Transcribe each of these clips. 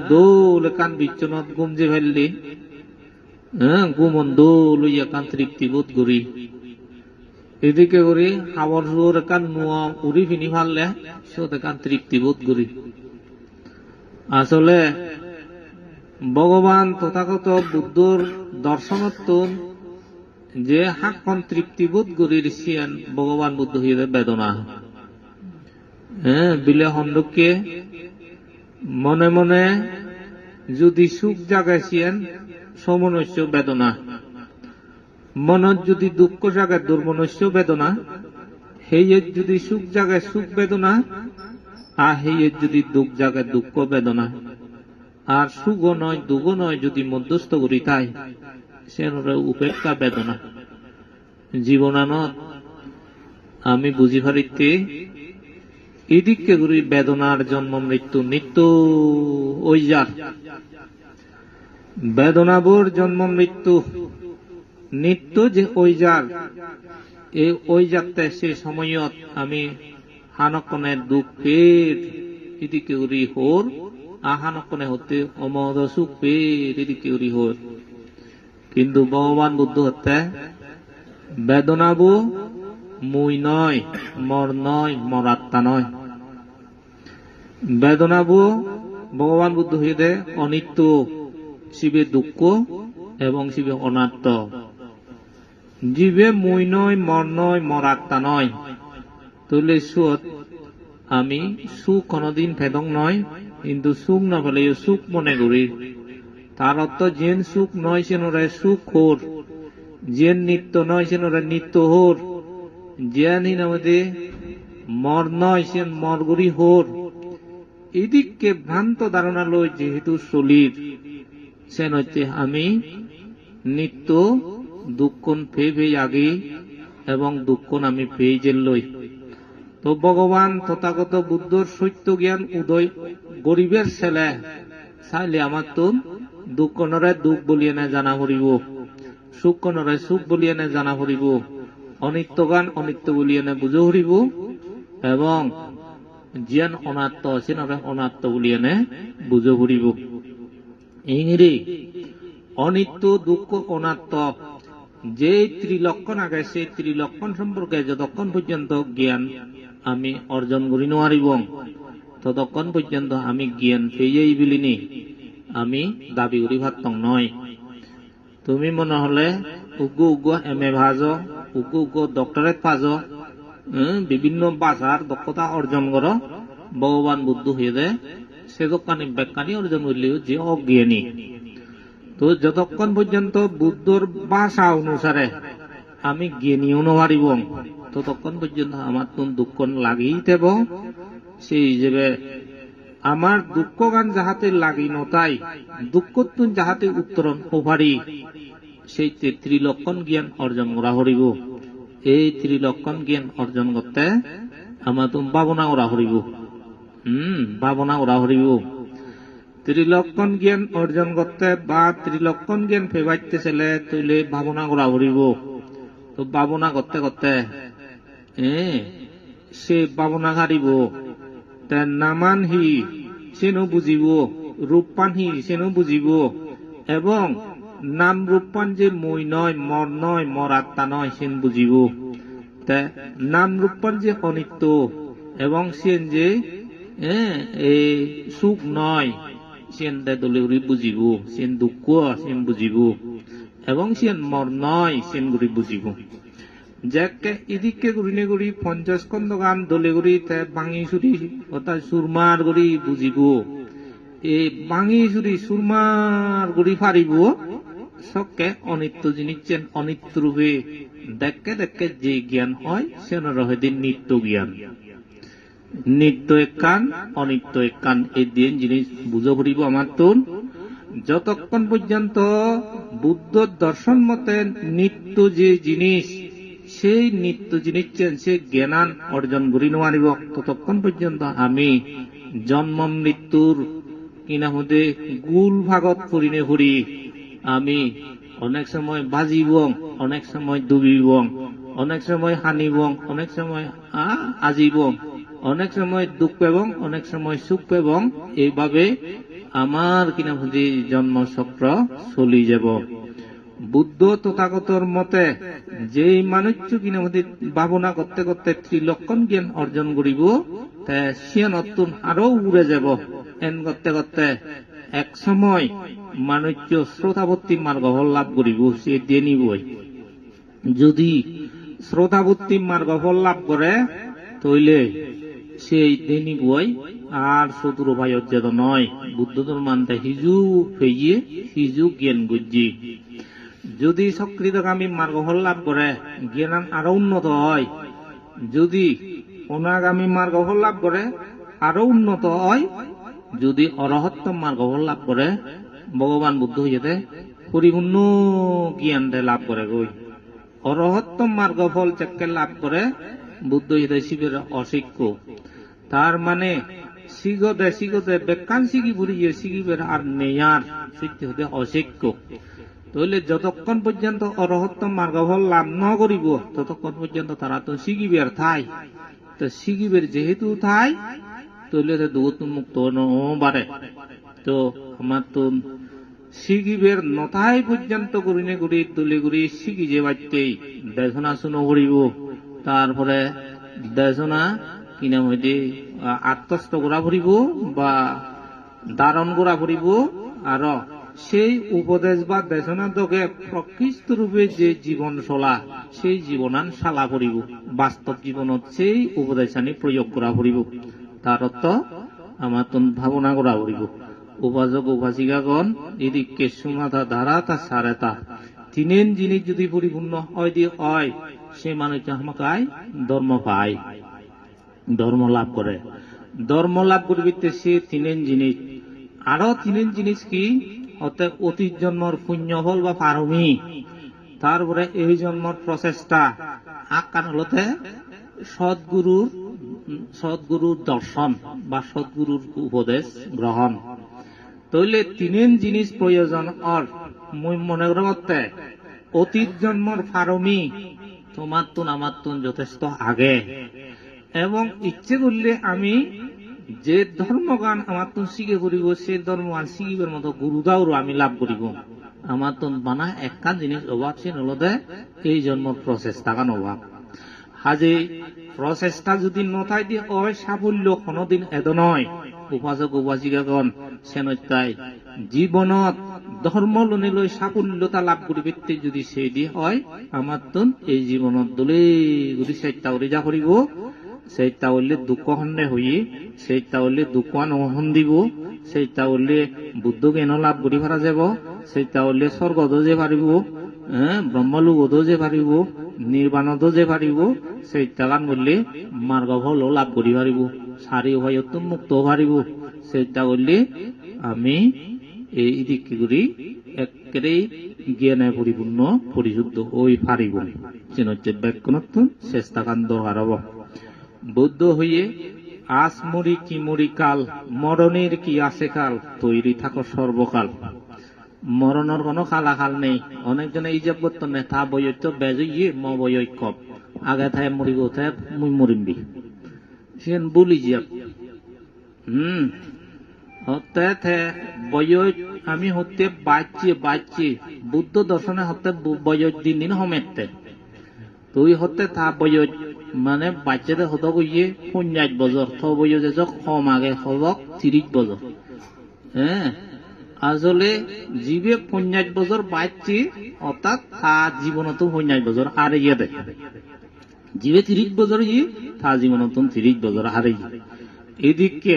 দোল কান বিচ্ছনত গুম যে ফেললি গুমন দোল কান তৃপ্তি বোধ করি এদিকে করি হাবর জোর কান নোয়া উড়ি ফিনি ফাললে সে কান তৃপ্তি বোধ করি। আসলে ভগবান তথাগত বুদ্ধর দর্শনত যে হাকন তৃপ্তি বোধ করির সিয়ান ভগবান বুদ্ধ হইয়ে বেদনা বিলে হন্দকে মনে মনে যদি সুখ জাগাইছিয়েন সমনস্য বেদনা, মনত যদি দুঃখ জাগায় দুর্মনস্য বেদনা, হেয়ের যদি সুখ জাগায় সুখ বেদনা, আর হেয়ের যদি দুঃখ জাগায় দুঃখ বেদনা, আর সুখ নয় দুঃখ নয় যদি মধ্যস্থ করি তাই সে উপেক্ষা বেদনা। জীবনানত আমি বুঝি পারিতে এদিকে করি বেদনার জন্ম মৃত্যু নিত্য ওই যার বেদনাবোর জন্ম মৃত্যু নিত্য যে ওই যার এই ওই যাতে সে সময়ত আমি হানকনের দুঃখের এদিকে করি হোর আহানকনে হতে অমদ সুখ পের এদিকে করি হোর। কিন্তু ভগবান বুদ্ধ হতে বেদনাবো মুই নয় মর নয় মরাত্মা নয়। বেদনাবো ভগবান বুদ্ধ হইতে অনিত্য, শিবে দুঃখ এবং শিবে অনাত্ম। জীবে মুই নয় মর নয় মরাত্মা নয় তাহলে সুখ আমি সুখ কোনদিন ভেদং নয়, কিন্তু সুখ না পেলে সুখ মনে করি। তার অর্থ যেন সুখ নয় সেনরে সুখ হোর, যেন নিত্য নয় সেনরে নিত্য হোর, যেন আমাদের মর নয় সেন মরগুরি হোর। এদিককে ভ্রান্ত ধারণা লই যেহেতু শরীর সেন হচ্ছে আমি নিত্য দুঃখন পেয়ে পেয়ে আগে এবং দুঃখন আমি পেয়ে যে লই। তো ভগবান তথাগত বুদ্ধর সত্য জ্ঞান উদয় গরিবের ছেলে চাইলে আমার তো দুঃখ নরে দুঃখ বলিয়ে না জানা পড়িব, সুখ নরে সুখ বলিয়ে না জানা পড়িব, অনিত্য গান অনিত্য বলিয়ে না বুঝে পড়িব, এবং জিয়ান অনাত্ম আছে নরে অনাত্ম বলিয়ে না বুঝে পড়িব। ইংরে অনিত্য দুঃখ অনাত্ম যে ত্রিলক্ষণ আগে সেই ত্রিলক্ষণ সম্পর্কে যতক্ষণ পর্যন্ত জ্ঞান আমি অর্জন করি নোৱাৰিব ততক্ষণ পর্যন্ত আমি জ্ঞান পেয়েই বিলিনি আমি দাবি করি ভাতং নয়। তুমি মনে হলে উগ্র উগ্র এম এ ভাজ উগ্র উগ্র ডক্টরেট পাজ বিভিন্ন ভাষার দক্ষতা অর্জন কর ভগবান বুদ্ধ হয়ে দেয় সে দোকানি ব্যাখ্যানি অর্জন করলেও যে অজ্ঞানী। তো যতক্ষণ পর্যন্ত বুদ্ধর ভাষা অনুসারে আমি জ্ঞানীও নোৱাৰিব ততক্ষণ পর্যন্ত আমার তো দুঃখ লাগেই দেব। সেই হিসেবে আমার দুঃখ গান যাহাতে লাগি নতাই দুঃখ যাহাতে উত্তরণ হবারি সেই ত্রিলক্ষণ জ্ঞান অর্জন করা হরিব। এই ত্রিলক্ষণ জ্ঞান অর্জন করতে আমার তো ভাবনা করা হরিব, ভাবনা করা হরিব। ত্রিলক্ষণ জ্ঞান অর্জন করতে বা ত্রিলক্ষণ জ্ঞান ফেবাইতে ছেলে তৈলে ভাবনা করা হরিব। তো ভাবনা করতে করতে সে ভাবনা হারিব, তার নামান হি সেনো বুঝিব, রূপপান হি সেনো বুঝিব, এবং নাম রূপপান যে মই নয় মর নয় মর আত্মা নয় সেন বুঝিব। নাম রূপপান যে অনিত্য এবং সেন যে এই সুখ নয় সেন দলে বুঝিব, সেন দুঃখ সেন বুঝিব, এবং সেন মর নয় সেন গুড়ি বুঝিব। যাকে এদিকে গুড়িনে গুড়ি 50 স্কন্ধ গান দলে গুড়ি ভাঙি চুরি অর্থাৎ সুরমার গুড়ি বুঝিব। এই ভাঙি চুরি সুরমার গুড়ি ফারিব সবকে অনিত্য জিনিস অনিত্য রূপে দেখে দেখে যে জ্ঞান হয় সেন রহেদিন নিত্য জ্ঞান। নিত্য এক কান অনিত্য এক কান এই দিন জিনিস বুঝে পড়িব আমার তো। যতক্ষণ পর্যন্ত বুদ্ধ দর্শন মতে নিত্য যে জিনিস সেই নিত্য জিনিস সে জ্ঞান অর্জন করি নোৱাৰিব ততক্ষণ পর্যন্ত আমি জন্ম মৃত্যুর কিনা মধ্যে গুল ভাগত ফুরিনে ফুরি আমি অনেক সময় বাজিব, অনেক সময় ডুবিব, অনেক সময় হানিব, অনেক সময় আজিব, অনেক সময় দুঃখ এবং অনেক সময় সুখ এবং এইভাবে আমার কিনা বুঝি জন্মচক্র চলি যাব। বুদ্ধ তথাগতর মতে যেই মানুষ কিনা বুঝি ভাবনা করতে করতে ত্রিলক্ষণ জ্ঞান অর্জন করিব সে নতুন আরো উড়ে যাব। এন করতে করতে এক সময় মানুষ শ্রোতাবর্তী মার্গ ফল লাভ করিব, সে দিয়ে নিবই। যদি শ্রোতাবর্তী মার্গ ফল লাভ করে তইলে সেই দেনি বই আর শত্রু ভাই অজ্ঞাত নয়। বুদ্ধ মানতে হিজু ফেইয়ে হিজু জ্ঞান গুজি। যদি সকৃতগামী মার্গ ফল লাভ করে জ্ঞান আরো উন্নত হয়, যদি অনাগামী মার্গ ফল লাভ করে আরো উন্নত হয়, যদি অরহত্ত মার্গ ফল লাভ করে ভগবান বুদ্ধ হইতে পরিপূর্ণ জ্ঞান লাভ করে গই। অরহত্ত মার্গ ফল চেককে লাভ করে বুদ্ধ হইতে শিবের অশিক্ষ। তার মানে শিগতে বেকান শিখি বুড়িয়ে শিখিবের আর নেয়ার শিখতে হতে অশিক্ষ। তাহলে যতক্ষণ পর্যন্ত অরহত্ত মার্গফল লাভ ন করিব ততক্ষণ পর্যন্ত তারা তো শিখিবের থাই। তো শিখিবের যেহেতু থাই তাহলে দুঃখ মুক্ত নবারে। তো আমার তো শিখিবের নথাই পর্যন্ত করিনে করি তুলি করি শিখি যে বাড়তেই দেশনা শুনো করিব। তারপরে দেশনা কিনা হইতে আত্মস্থ করা ফুরিব বা ধারণ করা ফুরিব। আর সেই উপদেশ বা দেশনার দকে প্রকৃষ্ট রূপে যে জীবন চলা সেই জীবনান শালা ফুরিব। বাস্তব জীবনত সেই উপদেশানি প্রয়োগ করা ফুরিব। তার অর্থ আমার তো ভাবনা করা ফুরিব। উপাসক উপাসিকাগণ এদিকে সুমাথা ধারা তা সারেতা তিনেন জিনিস যদি পরিপূর্ণ হয় দিয়ে হয় সে মানুষ আমাকে ধর্ম পায়, ধর্ম লাভ করে। ধর্ম লাভ করিতে সে তিনেন জিনিস। আরো তিনেন জিনিস কি? অর্থাৎ অতীত জন্মর পুণ্যফল বা পারমি, তারপরে এই জন্মর প্রচেষ্টা, আকার হলতে সদ্গুরুর দর্শন বা সদ্গুরুর উপদেশ গ্রহণ। তাহলে তিনেন জিনিস প্রয়োজন। আর মই মনে করতে অতীত জন্মর ফারমি তোমার তুন আমার তুন যথেষ্ট আগে, এবং ইচ্ছে করলে আমি যে ধর্মগান আমার তুন শিখে করিব সে ধর্মগান শিখিবার মতো গুরুদাওর আমি লাভ করিব। আমার তুন বানা একটা জিনিস অভাব সে নলতে এই জন্মর প্রচেষ্টা গান অভাব। হাজে প্রচেষ্টা যদি নথাই দিয়ে হয় সাফল্য কোনদিন এত নয়। উপাসক উপাসিকাগণ সেনতাই জীবনত ধর্ম লনে লই সাফল্যতা লাভ করিবে যদি সেই দিয়ে হয় আমার তুন এই জীবনত দলে গুলি সেইটা উড়ে যা করিব। সেইটা হইলে দুঃখ হন্যে হইয়ে সেইটা হইলে দুঃখ নহন দিব। সেইটা হইলে বুদ্ধ জ্ঞান লাভ করি পারা যাব। সেইটা হইলে স্বর্গদ যে পারিব, ব্রহ্মলোকদ যে পারিব, নির্বাণদ যে পারিব। সেইটা গান বললে মার্গ ফল লাভ করি পারিব, সারি উভয়ত্ব মুক্ত পারিব। সেইটা করলে আমি এই দিক করি একেবারে জ্ঞানে পরিপূর্ণ পরিশুদ্ধ ওই পারিব। চিনচ্ছে ব্যাকরণত্ব চেষ্টা কান দরকার হব। বুদ্ধ হইয়ে আজ মরি কি মরি কাল, মরণের কি আছে কাল, তৈরি থাকো সর্বকাল। মরণের কোনো খালাখাল নেই। অনেকজনে এই যে বর্তমানে তা বইত বেজইয়ে ম বইক আগে থাই মরিব থাই মুই মরিমবি সেন বলি যে হতে বয় আমি হতে বাঁচছি বুদ্ধ দর্শনে হতে বয় দিন দিন হমেতে তুই হতে তা বয় মানে বাচ্চাদের হত গিয়ে 50 বছর থ বই যে কম আগে হবক 30 বছর। হ্যাঁ আসলে জীবে 50 বছর বাঁচছি অর্থাৎ তার জীবনত 50 বছর আর ইয়ে দেয়। জীবে 30 বছর ইয়ে তার জীবনত 30 বছর হারে এদিকে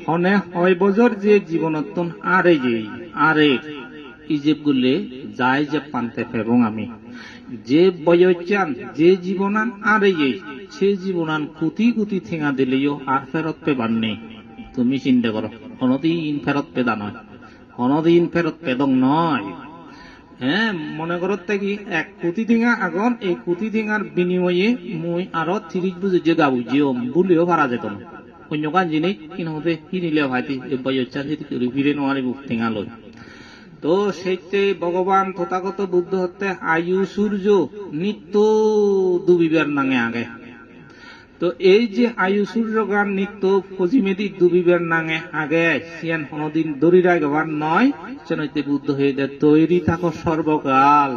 হনে 6 বছর যে জীবনত আরে যে আরে ইজেব গুলে যায় যে পান্তে এবং আমি যে বয়চান যে জীবনান আরে সে জীবনান কোটি কোটি ঠেঙা দিলেও আর ফেরত পেবার নেই। তুমি চিন্তা করো কোনদিন ফেরত পেদা নয়, কোনদিন ফেরত পেদং নয়। হ্যাঁ মনে করো কি 1 কোটি ঠেঙা আগন এই কোটি ঠেঙার বিনিময়ে মুই আরো 30 বছর যে গাবু যে বলিও পারা যেত না। অন্য কান জিনিস কিনতে কিনিলে ভাইটি বয়চান ফিরে নোয়ারি বুক ঠেঙা লই। তো সেইতে ভগবান তথাগত বুদ্ধ হতে আয়ু সূর্য নিত্য দুবিবার নাঙে আগে। তো এই যে আয়ু সূর্যগান নিত্য ফজিমেদি দুবিবের নাঙে আগে সিয়ান হনদিন দরিরা গবার নয় চেনইতে বুদ্ধ হয়ে যায় তৈরি থাকো সর্বকাল।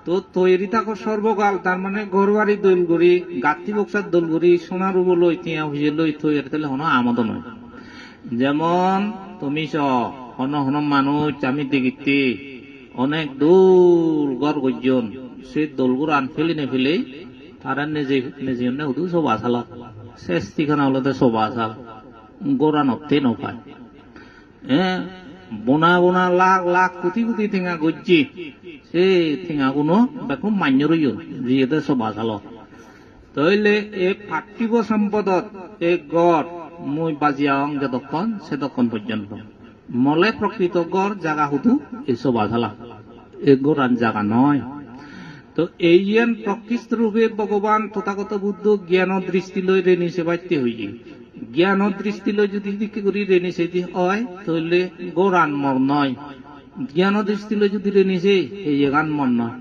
তো তৈরি থাকো সর্বকাল তার মানে ঘরবাড়ি দোলগড়ি গাত্তি বক্সার দোলগড়ি সোনার উব লই তিয়া হইয়ে লই তৈরি তাহলে হন আমদ নয়। যেমন তুমি হন হন মানুষ আমি দেখিতে অনেক দূর গড় গর্জন সে দোলগুলো আন ফেলি নে ফেলে তারা নিজে নিজে শুধু সব আসাল শেষ ঠিকানা হলো সব আসাল গোড়া নতে নপায়। হ্যাঁ বোনা বোনা লাখ লাখ কোটি কোটি ঠেঙা গজ্জি সে ঠেঙা কোনো বেকুম মান্য রইল যিহেতু সব আসাল। তইলে এই পার্থিব সম্পদত এই গড় মই বাজিয়াং যতক্ষণ সেতক্ষণ পর্যন্ত মলে প্রকৃত গড় জাগা শুধু এইসব আসালা এই গোড়ান জাগা নয়। তো এই জ্ঞান প্রকৃষ্ট রূপে ভগবান তথাগত বুদ্ধ জ্ঞান দৃষ্টি লই রেণী সেবাইতে হইয়ে জ্ঞান দৃষ্টি লই যদি দিকে করি রেণী সেটি হয় তাহলে গোড়ান মর নয়। জ্ঞান দৃষ্টি লই যদি রেণী সে এই গান মর নয়।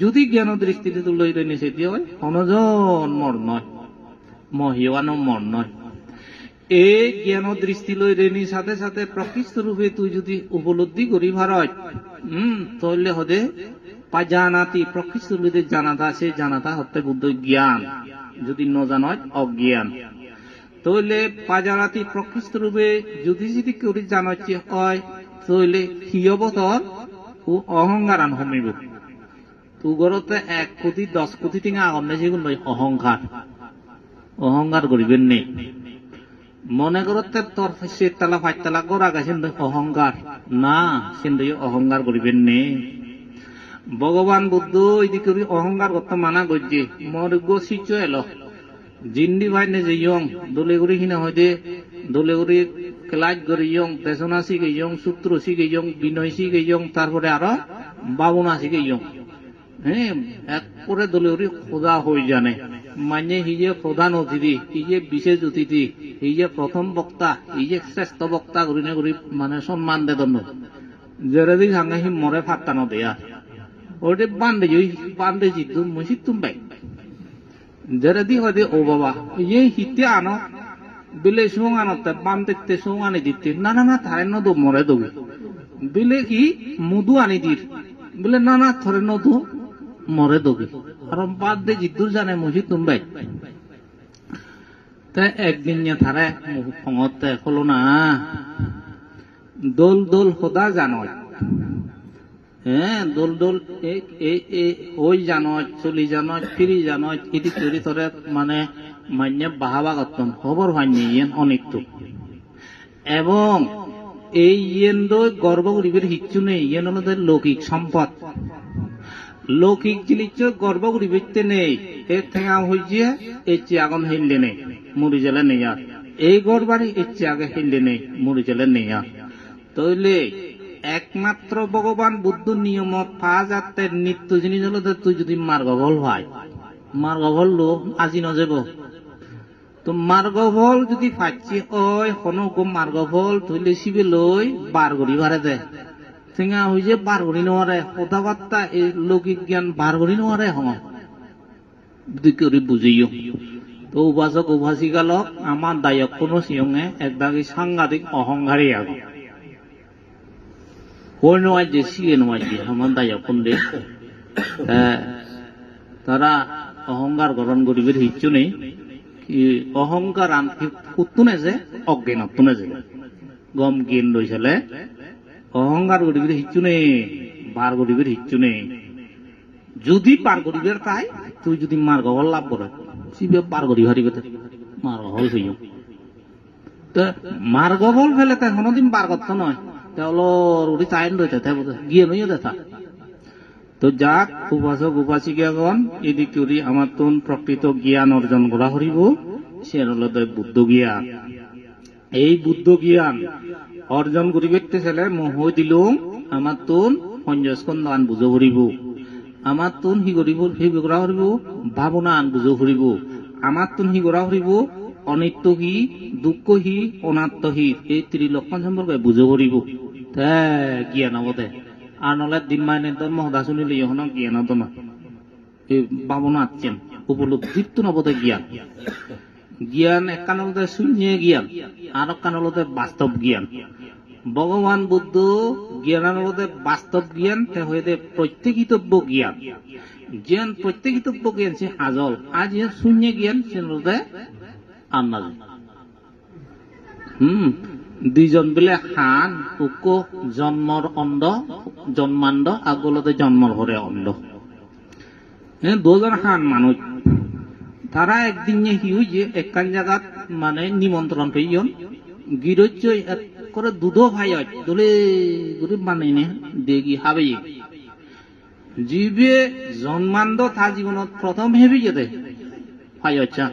যদি জ্ঞান দৃষ্টি লই রেণী সেটি হয় অনজন মর নয় মহিয়ানো মর নয়। এই জ্ঞান দৃষ্টি লই রেণী সাথে সাথে প্রকৃষ্ট রূপে তুই যদি উপলব্ধি করি ভারত তাহলে হদে জানাতি প্রকৃষ্ট রূপে জানাতা সে জানাতা হতে বুদ্ধ জ্ঞান যদি ন জানয় অজ্ঞান। তাহলে পাজানাতি প্রকৃষ্ট রূপে যদি যদি করি জানাচ্ছে হয় তাহলে কি অবতর ও অহংকার আন হমিব। তু গরতে 1 কোটি 10 কোটি টিঙা আগনে যেগুলো অহংকার অহংকার করিবেন নেই। মনে করতে তোর 7 তলা 5 তলা গড়া গেছেন অহংকার না কিন্তু অহংকার করিবেন নেই। ভগবান বুদ্ধ এদিকে অহংকার করতে মানা করছে মর্গ শিচ এলো জিন্দি ভাই নে যে ইয়ং দোলেগুড়ি হিনা হইতে দোলেগুড়ি ক্লাস করে ইয়ং তেসনা শিখে ইয়ং সূত্র শিখে ইয়ং বিনয় শিখে ইয়ং তারপরে আরো বাবনা শিখে ইয়ং। হ্যাঁ এক করে দোলেগুড়ি খোদা হয়ে জানে মানে হি যে প্রধান অতিথি হি যে বিশেষ অতিথি হি যে প্রথম বক্তা হি যে শ্রেষ্ঠ বক্তা করি না করি মানে সম্মান দে দণ্ড যেদি সাঙ্গে হি মরে ফাটানো দেয়া ওটা বান্ধে জিতু মসজিদ তুমি যেদি হয়তো ও বাবা ইয়ে হিতে আনো বিলে সং আনতে বান দেখতে সং আনি দিতে না না না থারে নদো মরে দবি বিলে কি মধু আনি দির বলে না না থরে নদু মরে দবি আর বাদ দে জিতুর জানে মসজিদ তুমি তাই একদিন থারে খঙতে হলো না দোল দোল সদা জানয়। হ্যাঁ দোল দোল ওই জানয় চলি জানয় ফিরি জানয় ইটি তৈরি তোরে মানে মান্য বাহাবা করতেন খবর হয়নি ইয়েন অনেকটু এবং এই ইয়েন গর্ব করিবের হিচ্ছু নেই ইয়েন হলো লৌকিক সম্পদ লৌকিক জিনিস গর্ব করিবে নেই এর ঠেঙা হয়েছে এর চেয়ে আগুন হিললে নেই মুড়ি জেলে নেই আর এই গড়বাড়ি এর চেয়ে আগে হিললে নেই মুড়ি জেলে নেই আর তৈলে একমাত্র ভগবান বুদ্ধ নিয়মত পা যাতে নিত্য জিনিস হলো তুই যদি মার্গফল হয় মার্গফল লো আজি নযাব তো মার্গফল যদি পাচ্ছি ওই হনক মার্গফল তৈলে শিবে লই বার করি বারে দে ঠেঙা হয়েছে বার করি নোয়ারে কথাবার্তা এই লৌকিক জ্ঞান বার করি নোয়ারে হম করে বুঝিও। তো উপাসক উপাসিকালক আমার দায়ক কোনো সিয়ঙে একদাকে সাংঘাতিক অহংকারী আগে ওই নয় যে সিয়ে নয় যে আমার দায়ক কোন দে তারা অহংকার গ্রহণ করিবের হিচ্ছু নেই অহংকার উত্তুনে যে অজ্ঞান উত্তুনে যে গম জ্ঞান লইছিলে অহংকার করিবের হিচ্ছু নেই বার করিবের হিচ্ছু নেই। যদি পার করিবের তাই তুই যদি মার্গফল লাভ করে শিবে পার করি হারিবে মার্গফল হইও তো মার্গফল ফেলে তাই কোনোদিন বার করতে নয় তাহলে চাইন রয়েছে গিয়ে নইও দেখা। তো যাক উপাসক উপাসিকাগণ এদিক করি আমার তুন প্রকৃত জ্ঞান অর্জন করা হরিব সে হল বুদ্ধ জ্ঞান। এই বুদ্ধ জ্ঞান অর্জন করিবে ছেলে মোহ দিল আমার তুন সঞ্জস্কন্দ আন বুঝো হরিব আমার তুন হি করিব সেই করা হরিব ভাবনা আন বুঝো হরিব আমার তুন হি করা হরিব অনিত্য হি দুঃখ হি অনাত্ম হি এই 3 লক্ষণ সম্পর্কে বুঝো হরিব জ্ঞান হব দে আর নলে দিন মাইনে তোর মহদা শুনিলে ইহন জ্ঞান হতো না এই ভাবনা আছেন উপলব্ধিত্ব নবদে জ্ঞান জ্ঞান একখান হলতে শূন্য জ্ঞান আর একখান হলতে বাস্তব জ্ঞান ভগবান বুদ্ধ জ্ঞানের হলতে বাস্তব জ্ঞান তে হইতে প্রত্যেকিতব্য জ্ঞান জ্ঞান প্রত্যেকিতব্য জ্ঞান সে আজল আজ শূন্য জ্ঞান সে হলতে আন্নাজ দুইজন বিলে হান উক জন্মর অন্ধ জন্মান্ধ আগলতে জন্মর ঘরে অন্ধ দুজন হান মানুষ তারা একদিন হিউ যে একখান জায়গাত মানে নিমন্ত্রণ পেয়েন গিরজ্য করে দুধ ভাই দলে গরিব মানে নে দেখি হাবে জীবে জন্মান্ধ তার জীবনত প্রথম হেবি যেতে ভাই আচ্ছা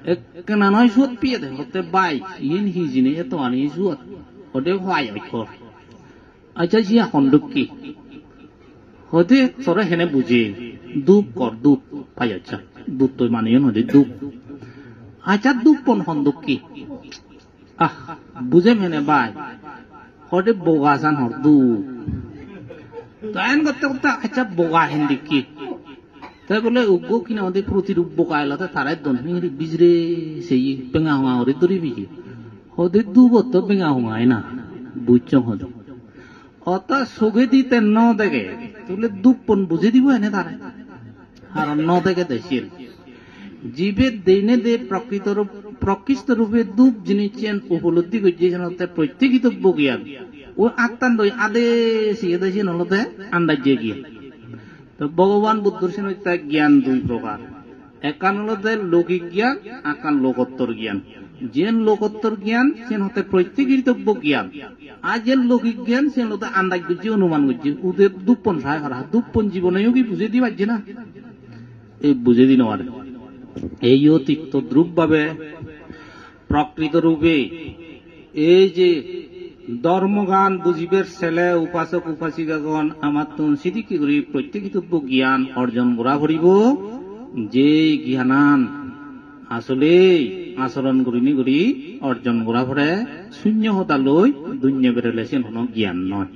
একখানা নয় সুদ পিয়ে দে হতে বাই ইন হিজিনে এত আনি সুদ হতে ভাই আচ্ছা জি এখন দুঃখী হতে তোরা হেনে বুঝে দুপ কর দুপ ভাই আচ্ছা দুধ তো মানে নদী দুপ আচ্ছা দুপ কোন হন দুঃখী আহ বুঝে মেনে বাই হতে বোগা সান হর দুপ তো আইন করতে করতে আচ্ছা বোগা হেন দেখি তাই বলে উগ্র কিনা আমাদের প্রতিরূপ বোকা এলাতে তারাই দন্ডি বিজরে সেই বেঙা হুঙা হরে দড়ি বিজি হতে দুবত তো বেঙা হুঙায় না বুঝছ হতে অত সোগে দিতে ন দেখে তাহলে দুপন বুঝে দিব এনে তারা আর ন দেখে দেশের জীবের দিনে দে প্রকৃত রূপে দুপ জিনিস উপলব্ধি করছে প্রত্যেকিতব্য জ্ঞান ও আত্মান দই আদে শিখে দেশে নলতে আন্দাজে গিয়ে তো ভগবান বুদ্ধর সেটা জ্ঞান দুই প্রকার একান হলতে লৌকিক জ্ঞান আকান লোকোত্তর জ্ঞান যেন লোকোত্তর জ্ঞান সে হতে প্রত্যেকিতব্য জ্ঞান আর যেন লৌকিক জ্ঞান সে হতে আন্দাজ করছে অনুমান করছে ওদের দুপন সাহায্য করা দুপন জীবনেও কি বুঝে দি পারছে না এই বুঝে দিন আর এইও তিক্ত দ্রুপ ভাবে প্রকৃত রূপে এই যে ধর্মগান বুঝিবের ছেলে উপাসক উপাসিকাগণ আমার তুলসিদি কি করি প্রত্যেকিতব্য জ্ঞান অর্জন করা করিব যে জ্ঞানান আসলে আচরণ করিনি করি অর্জন করা পরে শূন্য হতা লই দুন্য বেরোলে সে জ্ঞান নয়।